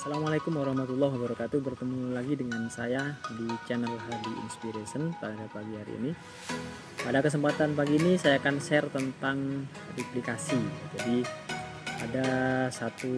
Assalamualaikum warahmatullahi wabarakatuh. Bertemu lagi dengan saya di channel Hadi Inspiration pada pagi hari ini. Pada kesempatan pagi ini saya akan share tentang duplikasi. Jadi ada satu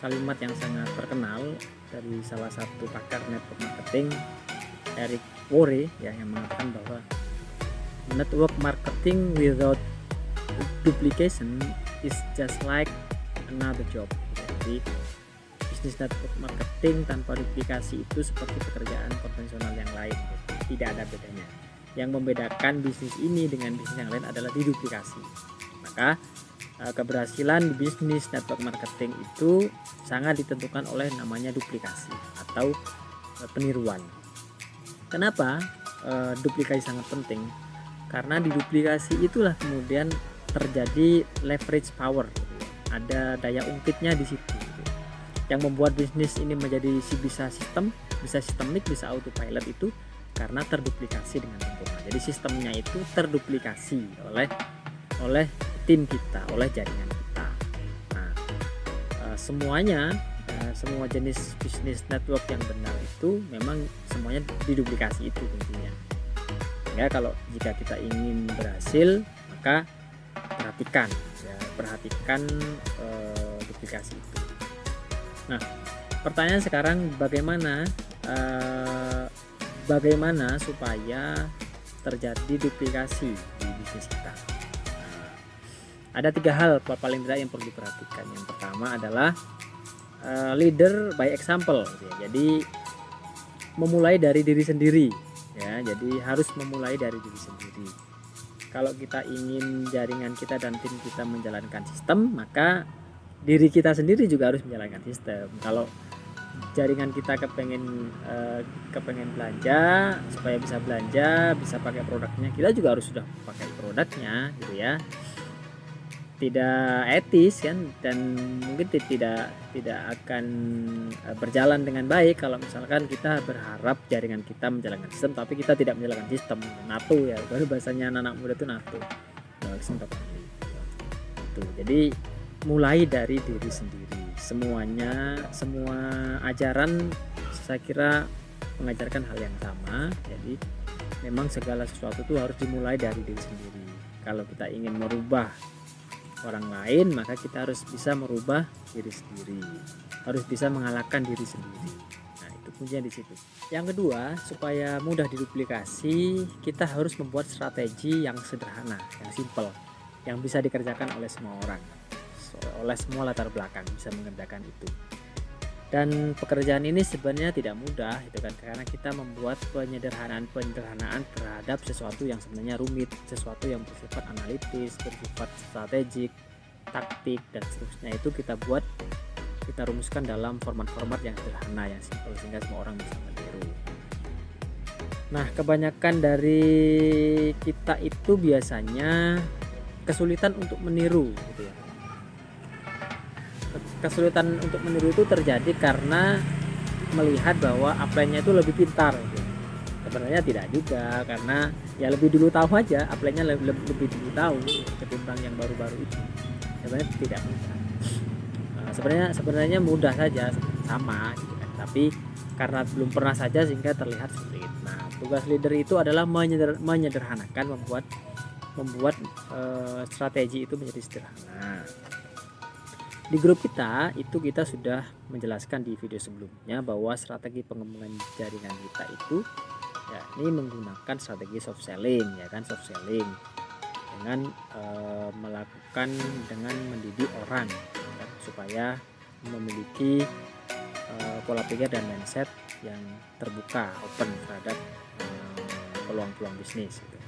kalimat yang sangat terkenal dari salah satu pakar network marketing, Eric Worre, ya, yang mengatakan bahwa network marketing without duplication is just like another job. Jadi bisnis network marketing tanpa duplikasi itu seperti pekerjaan konvensional yang lain, tidak ada bedanya. Yang membedakan bisnis ini dengan bisnis yang lain adalah diduplikasi. Maka keberhasilan di bisnis network marketing itu sangat ditentukan oleh namanya duplikasi atau peniruan. Kenapa duplikasi sangat penting? Karena di duplikasi itulah kemudian terjadi leverage power, ada daya ungkitnya di situ, yang membuat bisnis ini menjadi bisa sistemik, bisa autopilot itu karena terduplikasi dengan sempurna. Jadi sistemnya itu terduplikasi oleh tim kita, oleh jaringan kita. Nah, semua jenis bisnis network yang benar itu memang semuanya diduplikasi itu intinya. Ya, kalau jika kita ingin berhasil, maka perhatikan duplikasi itu. Nah, pertanyaan sekarang bagaimana supaya terjadi duplikasi di bisnis kita. Ada 3 hal paling tidak yang perlu diperhatikan. Yang pertama adalah leader by example, ya. Jadi memulai dari diri sendiri, ya. Jadi harus memulai dari diri sendiri. Kalau kita ingin jaringan kita dan tim kita menjalankan sistem, maka diri kita sendiri juga harus menjalankan sistem. Kalau jaringan kita kepengen belanja, supaya bisa belanja, bisa pakai produknya, kita juga harus sudah pakai produknya, gitu ya. Tidak etis kan, dan mungkin tidak akan berjalan dengan baik kalau misalkan kita berharap jaringan kita menjalankan sistem tapi kita tidak menjalankan sistem. NATO, ya, baru bahasanya anak muda itu NATO. Jadi mulai dari diri sendiri. Semua ajaran saya kira mengajarkan hal yang sama. Jadi memang segala sesuatu itu harus dimulai dari diri sendiri. Kalau kita ingin merubah orang lain, maka kita harus bisa merubah diri sendiri, harus bisa mengalahkan diri sendiri. Nah, itu kuncinya di situ. Yang kedua, supaya mudah diduplikasi, kita harus membuat strategi yang sederhana, yang simple, yang bisa dikerjakan oleh semua orang, oleh semua latar belakang bisa mengerjakan itu. Dan pekerjaan ini sebenarnya tidak mudah, itu kan, karena kita membuat penyederhanaan terhadap sesuatu yang sebenarnya rumit, sesuatu yang bersifat analitis, bersifat strategik, taktik, dan seterusnya. Itu kita rumuskan dalam format-format yang sederhana, yang simpel, sehingga semua orang bisa meniru. Nah, kebanyakan dari kita itu biasanya kesulitan untuk meniru, gitu ya. Kesulitan untuk meniru itu terjadi karena melihat bahwa upline-nya itu lebih pintar, gitu. Sebenarnya tidak juga, karena ya lebih dulu tahu aja, upline-nya lebih dulu tahu ketimbang yang baru-baru itu. Sebenarnya tidak mudah. Sebenarnya mudah saja, sama, gitu kan. Tapi karena belum pernah saja sehingga terlihat sulit. Nah, tugas leader itu adalah menyederhanakan, membuat strategi itu menjadi sederhana. Di grup kita sudah menjelaskan di video sebelumnya bahwa strategi pengembangan jaringan kita itu, ya, ini menggunakan strategi soft selling, ya kan, soft selling dengan mendidik orang, ya, supaya memiliki pola pikir dan mindset yang terbuka, open terhadap peluang-peluang bisnis, gitu.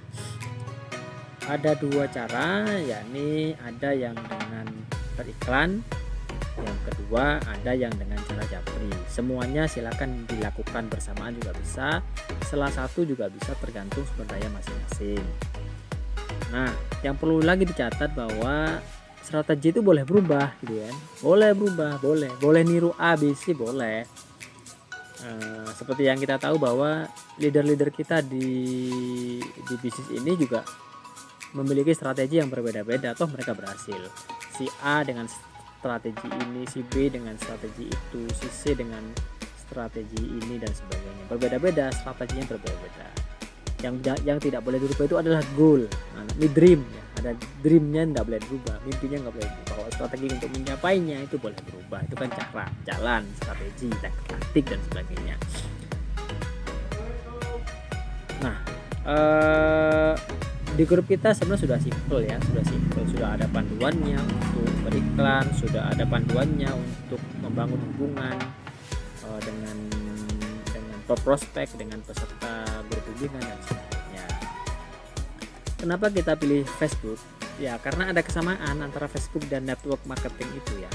Ada 2 cara, yakni ada yang dengan beriklan, yang kedua ada yang dengan cara japri. Semuanya silakan dilakukan bersamaan juga bisa, salah satu juga bisa, tergantung sumber daya masing-masing. Nah, yang perlu lagi dicatat bahwa strategi itu boleh berubah, gitu kan. Boleh niru A, B, C, boleh. Seperti yang kita tahu bahwa leader-leader kita di bisnis ini juga memiliki strategi yang berbeda-beda, toh mereka berhasil. Si A dengan strategi ini, si B dengan strategi itu, si C dengan strategi ini dan sebagainya. Berbeda-beda, strateginya berbeda-beda. Yang tidak boleh dirubah itu adalah goal. Nah, ini dream ya. Ada dreamnya tidak boleh dirubah, mimpinya nggak boleh dirubah. Kalau strategi untuk mencapainya itu boleh berubah. Itu kan cara, jalan, strategi, taktik dan sebagainya. Nah, di grup kita sebenarnya sudah simple ya, sudah ada panduannya untuk beriklan, sudah ada panduannya untuk membangun hubungan dengan prospek, dengan peserta grup bimbingan dan sebagainya. Kenapa kita pilih Facebook? Ya karena ada kesamaan antara Facebook dan network marketing itu ya,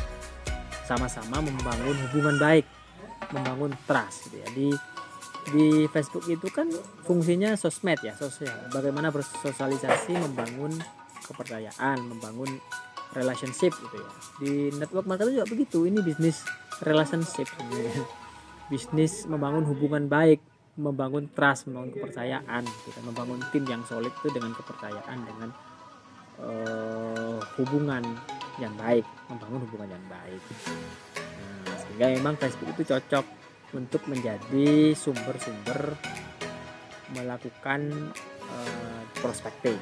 sama-sama membangun hubungan baik, membangun trust gitu ya. Di Facebook itu kan fungsinya sosmed ya, sosial. Bagaimana bersosialisasi, membangun kepercayaan, membangun relationship gitu ya. Di network marketing juga begitu. Ini bisnis relationship sebenarnya. Bisnis membangun hubungan baik, membangun trust, membangun kepercayaan gitu. Membangun tim yang solid itu dengan kepercayaan, dengan hubungan yang baik, membangun hubungan yang baik. Nah, sehingga memang Facebook itu cocok untuk menjadi sumber-sumber melakukan prospecting.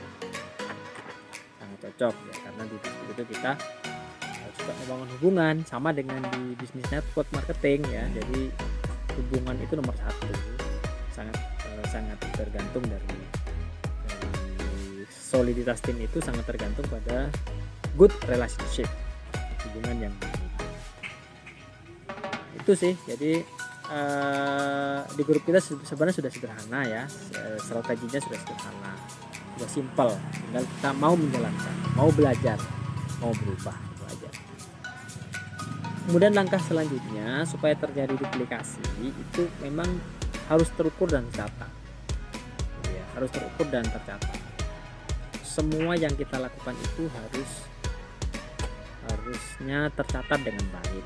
Sangat cocok ya, karena di Facebook itu kita juga membangun hubungan, sama dengan di bisnis network marketing ya. Jadi hubungan itu nomor satu, sangat tergantung dari soliditas tim itu, sangat tergantung pada good relationship, hubungan yang baik. Itu sih. Jadi di grup kita sebenarnya sudah sederhana ya, strateginya sudah sederhana, sudah simple, tinggal kita mau menjalankan, mau belajar, mau berubah, itu aja. Kemudian langkah selanjutnya supaya terjadi duplikasi itu memang harus terukur dan tercatat ya, harus terukur dan tercatat. Semua yang kita lakukan itu harusnya tercatat dengan baik.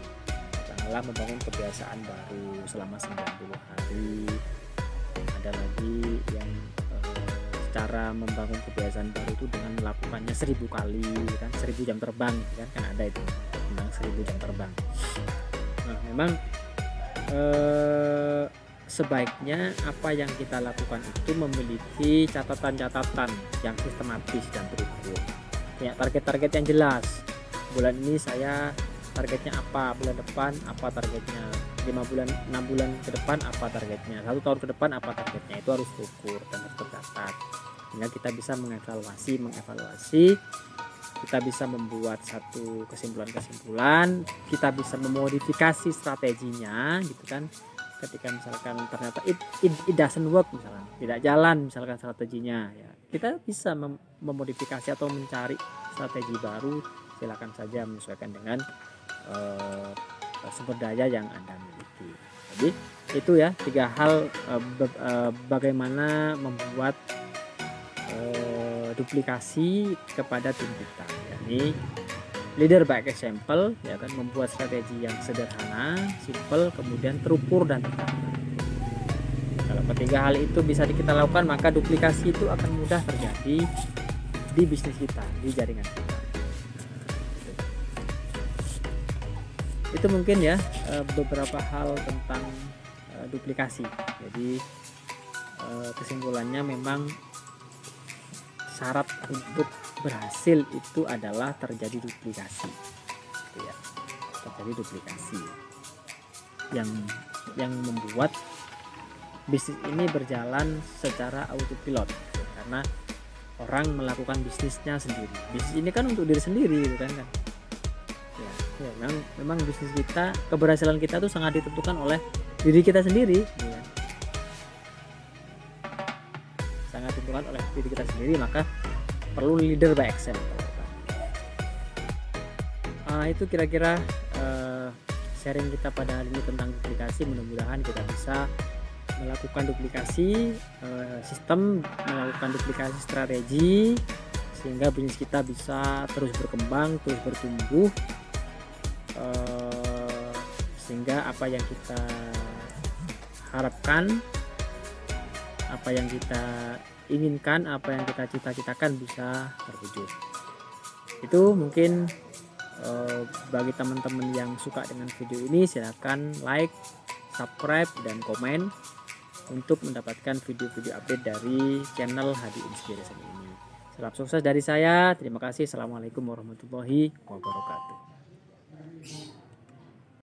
Janganlah membangun kebiasaan baru selama 90 hari. Ada lagi yang cara membangun kebiasaan baru itu dengan melakukannya 1000 kali kan, 1000 jam terbang kan ada itu tentang 1000 jam terbang. Nah, memang sebaiknya apa yang kita lakukan itu memiliki catatan-catatan yang sistematis dan terukur. Punya target-target yang jelas. Bulan ini saya targetnya apa, bulan depan apa targetnya, 5 bulan 6 bulan ke depan apa targetnya, 1 tahun ke depan apa targetnya. Itu harus terukur dan tercatat, sehingga kita bisa mengevaluasi, kita bisa membuat satu kesimpulan, kita bisa memodifikasi strateginya gitu kan. Ketika misalkan ternyata it doesn't work, misalkan tidak jalan misalkan strateginya ya, kita bisa memodifikasi atau mencari strategi baru. Silakan saja menyesuaikan dengan sumber daya yang Anda miliki. Jadi itu ya 3 hal bagaimana membuat duplikasi kepada tim kita, yakni leader by example ya kan, membuat strategi yang sederhana, simple, kemudian terukur dan tercatat. Kalau ketiga hal itu bisa kita lakukan, maka duplikasi itu akan mudah terjadi di bisnis kita, di jaringan kita. Itu mungkin ya beberapa hal tentang duplikasi. Jadi kesimpulannya memang syarat untuk berhasil itu adalah terjadi duplikasi gitu ya. Terjadi duplikasi yang membuat bisnis ini berjalan secara autopilot gitu. Karena orang melakukan bisnisnya sendiri. Bisnis ini kan untuk diri sendiri gitu kan. Ya, memang bisnis kita, keberhasilan kita tuh sangat ditentukan oleh diri kita sendiri ya. Sangat ditentukan oleh diri kita sendiri, maka perlu leader by example. Itu kira-kira sharing kita pada hari ini tentang duplikasi. Mudah-mudahan kita bisa melakukan duplikasi sistem, melakukan duplikasi strategi, sehingga bisnis kita bisa terus berkembang, terus bertumbuh, sehingga apa yang kita harapkan, apa yang kita inginkan, apa yang kita cita-citakan bisa terwujud. Itu mungkin Bagi teman-teman yang suka dengan video ini, silahkan like, subscribe, dan komen untuk mendapatkan video-video update dari channel Hadi Inspiration ini. Salam sukses dari saya. Terima kasih. Assalamualaikum warahmatullahi wabarakatuh.